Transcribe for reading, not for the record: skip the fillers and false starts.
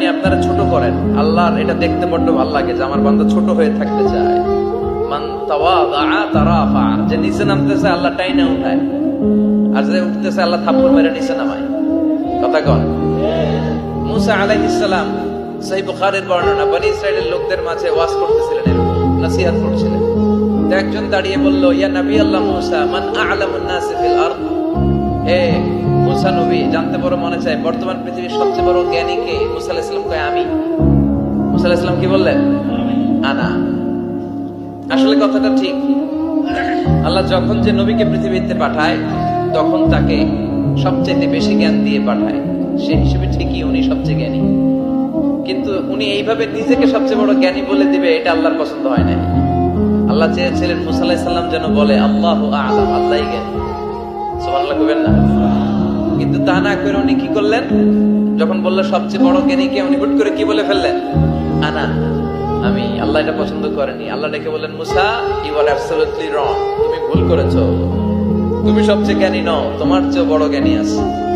আপনি আপনারা ছোট করেন, আল্লাহর এটা দেখতে বড্ড ভালো লাগে যে আমার বান্দা ছোট হয়ে থাকতে চায়। মান তাওয়াদা তারাফা, যে নিচে নামতেছে আল্লাহ টাইনা উঠায়, আর যে উঠতেছে আল্লাহ থাপ্পড় মেরে নিচে নামায়। কথা কন। মুসা আলাইহিস সালাম, সহিহ বুখারীর বর্ণনা, বনি ইসরাইলের লোকদের মাঝে ওয়াজ করতেছিলেন, এরকম নসিহত করছিলেন। তো একজন দাঁড়িয়ে বলল, ইয়া নবী আল্লাহ মুসা, মান আ'লামুন নাস ফিল আরদ। হে মুসা নবী, জানতে বড় মনে চায় বর্তমান পৃথিবীর সবচেয়ে বড় জ্ঞানী কে? মুসা আলাইহিস সালাম কয় আমি। মুসা আলাইহিস সালাম কি বললেন? আনা। আসলে কথাটা ঠিক। আল্লাহ যখন যে নবীকে পৃথিবীতে পাঠায় তখন তাকে সবচেয়ে বেশি জ্ঞান দিয়ে পাঠায়, সেই হিসেবে ঠিকই উনি সবচেয়ে জ্ঞানী। কিন্তু উনি এইভাবে নিজেকে সবচেয়ে বড় জ্ঞানী বলে দিবে, এটা আল্লাহর পছন্দ হয় না। আল্লাহ চেয়েছিলেন মুসা আলাইহিস সালাম যেন বলে আল্লাহু আ'লাম, আল্লাহই জ্ঞানী। সুবহানাল্লাহ কইবেন না? কিন্তু তা না করে উনি কি করলেন? যখন বললো সবচেয়ে বড় জ্ঞানী কে, উনি হুট করে কি বলে ফেললেন? আনা, আমি। আল্লাহ এটা পছন্দ করেনি। আল্লাহ ডেকে বললেন, মুসা, ইউ আর অ্যাবসলিউটলি রং, তুমি ভুল করেছো, তুমি সবচেয়ে জ্ঞানী নও, তোমার চেয়ে বড় জ্ঞানী আছে।